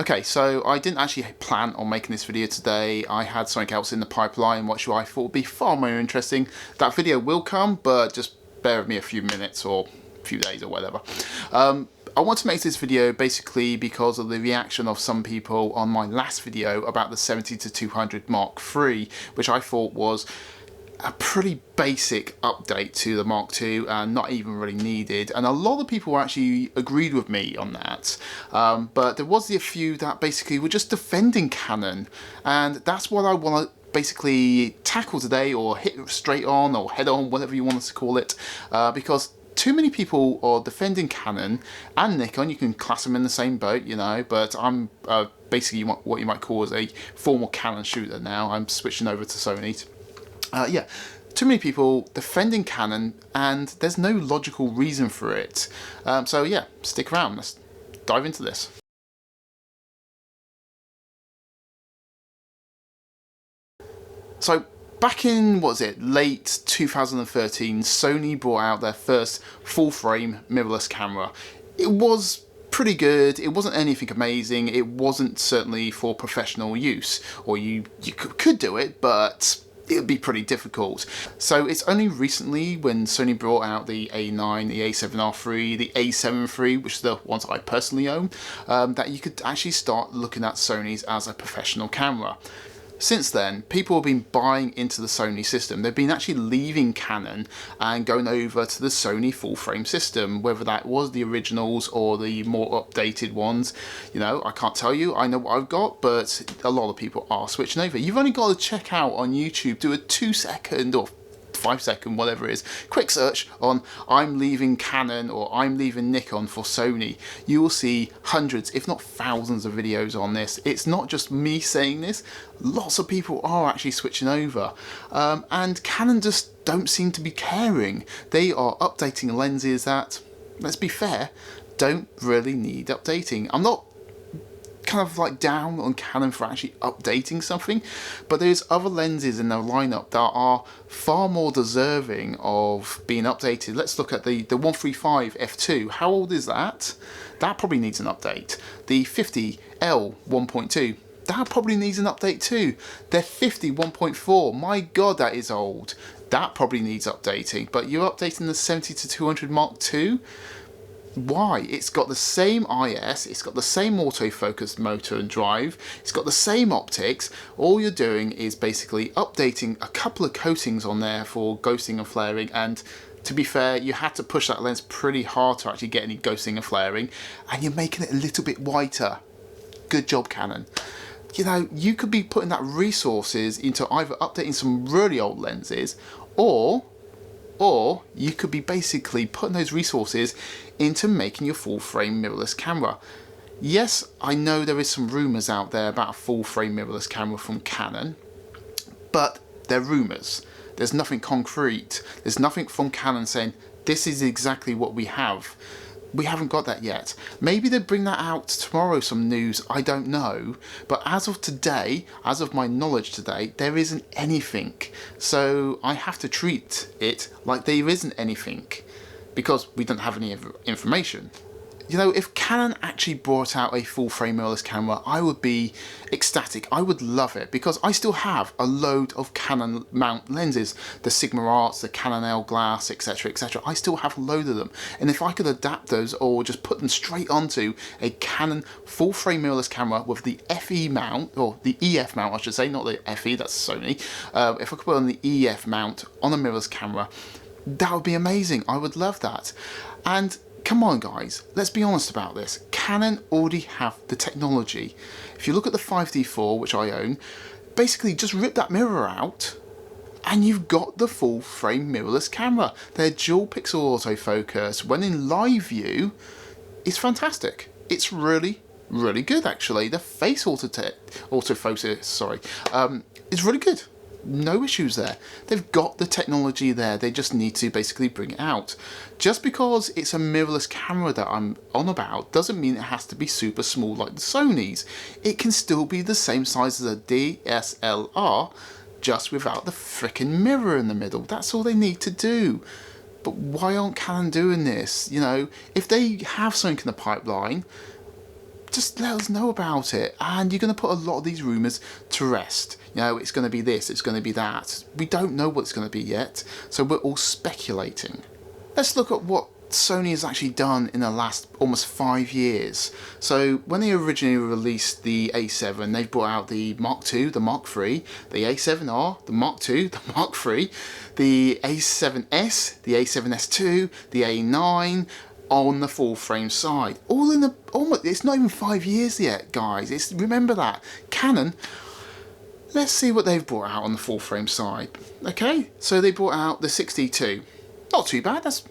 Okay, so I didn't actually plan on making this video today. I had something else in the pipeline which I thought would be far more interesting. That video will come, but just bear with me a few minutes or a few days or whatever. I want to make this video basically because of the reaction of some people on my last video about the 70-200 Mark III, which I thought was a pretty basic update to the Mark II and not even really needed, and a lot of people actually agreed with me on that, but there was a few that basically were just defending Canon, and that's what I want to basically tackle today, or hit straight on or head on, whatever you want us to call it, because too many people are defending Canon and Nikon. You can class them in the same boat, you know, but I'm basically what you might call as a formal Canon shooter now. I'm switching over to Sony. Yeah, too many people defending Canon, and there's no logical reason for it. So yeah, stick around, let's dive into this. So back in, what was it, late 2013, Sony brought out their first full-frame mirrorless camera. It was pretty good. It wasn't anything amazing. It wasn't certainly for professional use, or you could do it, but it would be pretty difficult. So it's only recently when Sony brought out the A9, the A7R III, the A7 III, which are the ones I personally own, that you could actually start looking at Sony's as a professional camera. Since then, people have been buying into the Sony system. They've been actually leaving Canon and going over to the Sony full-frame system, whether that was the originals or the more updated ones. You know, I can't tell you, I know what I've got, but a lot of people are switching over. You've only got to check out on YouTube, do a 2-second or 5-second, whatever it is, quick search on "I'm leaving Canon" or "I'm leaving Nikon for Sony." You will see hundreds, if not thousands of videos on this. It's not just me saying this, lots of people are actually switching over, and Canon just don't seem to be caring. They are updating lenses that, let's be fair, don't really need updating. I'm not kind of like down on Canon for actually updating something, but there's other lenses in their lineup that are far more deserving of being updated. Let's look at the 135 f2. How old is that? That probably needs an update. The 50L 1.2, that probably needs an update too. The 50 1.4, my god, that is old. That probably needs updating. But you're updating the 70-200 Mark II? Why? It's got the same IS, it's got the same autofocus motor and drive, it's got the same optics. All you're doing is basically updating a couple of coatings on there for ghosting and flaring, and to be fair, you had to push that lens pretty hard to actually get any ghosting and flaring, and you're making it a little bit whiter. Good job, Canon. You know, you could be putting that resources into either updating some really old lenses, or you could be basically putting those resources into making your full-frame mirrorless camera. Yes, I know there is some rumours out there about a full-frame mirrorless camera from Canon, but they're rumours. There's nothing concrete. There's nothing from Canon saying, this is exactly what we have. We haven't got that yet. Maybe they bring that out tomorrow, some news, I don't know. But as of today, as of my knowledge today, there isn't anything. So I have to treat it like there isn't anything, because we don't have any information. You know, if Canon actually brought out a full-frame mirrorless camera, I would be ecstatic. I would love it, because I still have a load of Canon mount lenses, the Sigma Arts, the Canon L Glass, etc, etc. I still have a load of them, and if I could adapt those or just put them straight onto a Canon full-frame mirrorless camera with the FE mount, or the EF mount I should say, not the FE, that's Sony. If I could put on the EF mount on a mirrorless camera, that would be amazing. I would love that. And come on guys, let's be honest about this. Canon already have the technology. If you look at the 5D4, which I own, basically just rip that mirror out and you've got the full frame mirrorless camera. Their dual pixel autofocus, when in live view, is fantastic. It's really, really good actually. The face autofocus, sorry, is really good. No issues there. They've got the technology there, they just need to basically bring it out. Just because it's a mirrorless camera that I'm on about doesn't mean it has to be super small like the Sony's. It can still be the same size as a DSLR, just without the frickin' mirror in the middle. That's all they need to do. But why aren't Canon doing this? You know, if they have something in the pipeline, just let us know about it. And you're going to put a lot of these rumours to rest. You know, it's going to be this, it's going to be that. We don't know what it's going to be yet, so we're all speculating. Let's look at what Sony has actually done in the last almost 5 years. So when they originally released the A7, they brought out the Mark II, the Mark III, the A7R, the Mark II, the Mark III, the A7S, the A7S II, the A9 on the full frame side. All in the almost, it's not even 5 years yet, guys. Remember that. Canon, let's see what they've brought out on the full frame side. Okay, so they brought out the 6D2. Not too bad. That's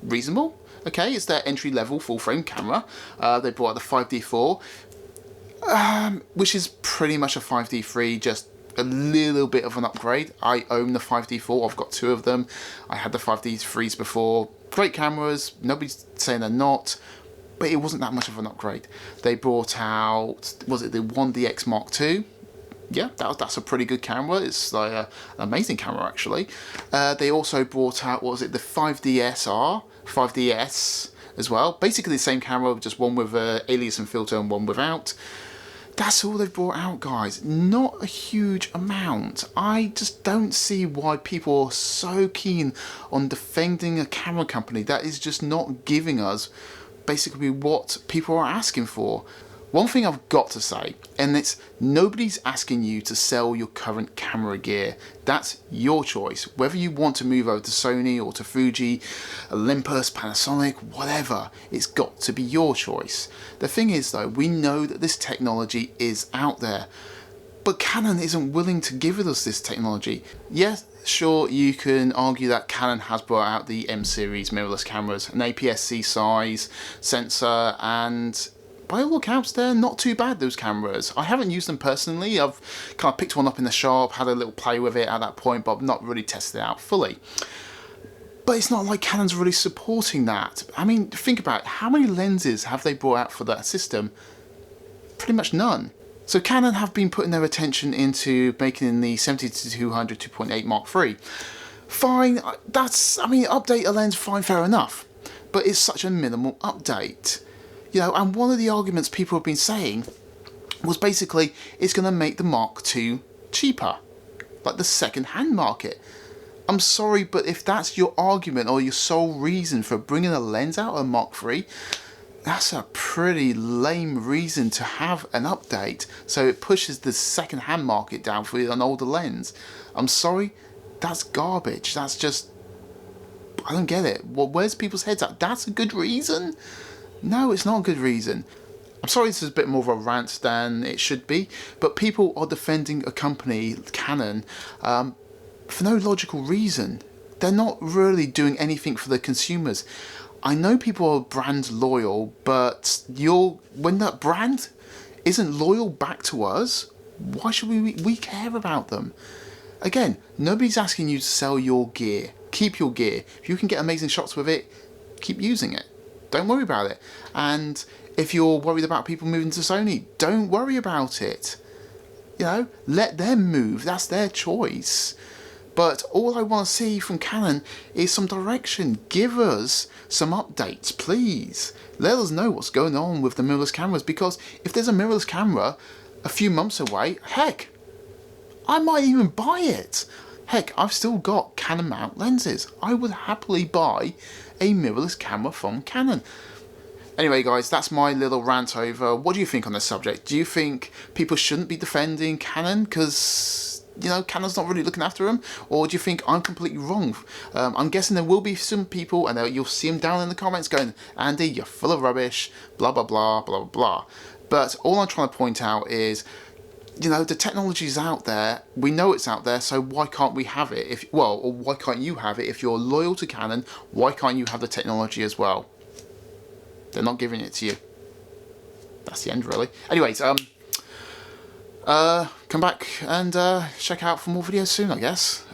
reasonable. Okay, it's their entry level full frame camera. They brought out the 5D4, which is pretty much a 5D3, just a little bit of an upgrade. I own the 5D4. I've got 2 of them. I had the 5D3s before. Great cameras. Nobody's saying they're not, but it wasn't that much of an upgrade. They brought out, was it the 1DX Mark II? Yeah, that's a pretty good camera. It's like an amazing camera, actually. They also brought out, what was it, the 5DS as well. Basically the same camera, just one with alias and filter and one without. That's all they've brought out, guys. Not a huge amount. I just don't see why people are so keen on defending a camera company that is just not giving us basically what people are asking for. One thing I've got to say, and it's nobody's asking you to sell your current camera gear. That's your choice. Whether you want to move over to Sony or to Fuji, Olympus, Panasonic, whatever, it's got to be your choice. The thing is though, we know that this technology is out there, but Canon isn't willing to give us this technology. Yes, sure, you can argue that Canon has brought out the M series mirrorless cameras, an APS-C size sensor, and by all accounts, they're not too bad, those cameras. I haven't used them personally. I've kind of picked one up in the shop, had a little play with it at that point, but I've not really tested it out fully. But it's not like Canon's really supporting that. I mean, think about it. How many lenses have they brought out for that system? Pretty much none. So Canon have been putting their attention into making the 70-200 2.8 Mark III. Fine, update a lens, fine, fair enough. But it's such a minimal update. You know, and one of the arguments people have been saying was basically it's going to make the Mark II cheaper, like the second-hand market. I'm sorry, but if that's your argument or your sole reason for bringing a lens out of Mark III, that's a pretty lame reason to have an update. So it pushes the second-hand market down for an older lens. I'm sorry, that's garbage. That's just, I don't get it. Well, where's people's heads at? That's a good reason? No, it's not a good reason. I'm sorry this is a bit more of a rant than it should be, but people are defending a company, Canon, for no logical reason. They're not really doing anything for the consumers. I know people are brand loyal, but when that brand isn't loyal back to us, why should we care about them? Again, nobody's asking you to sell your gear. Keep your gear. If you can get amazing shots with it, keep using it. Don't worry about it. And if you're worried about people moving to Sony, don't worry about it. You know, let them move. That's their choice. But all I want to see from Canon is some direction. Give us some updates, please. Let us know what's going on with the mirrorless cameras, because if there's a mirrorless camera a few months away, heck, I might even buy it. Heck, I've still got Canon mount lenses. I would happily buy a mirrorless camera from Canon. Anyway guys, that's my little rant over. What do you think on this subject? Do you think people shouldn't be defending Canon because, you know, Canon's not really looking after them? Or do you think I'm completely wrong? I'm guessing there will be some people, and you'll see them down in the comments going, Andy, you're full of rubbish, blah, blah, blah, blah, blah. But all I'm trying to point out is, you know, the technology's out there. We know it's out there, so why can't we have it? Or why can't you have it? If you're loyal to Canon, why can't you have the technology as well? They're not giving it to you. That's the end, really. Anyways, come back and check out for more videos soon, I guess.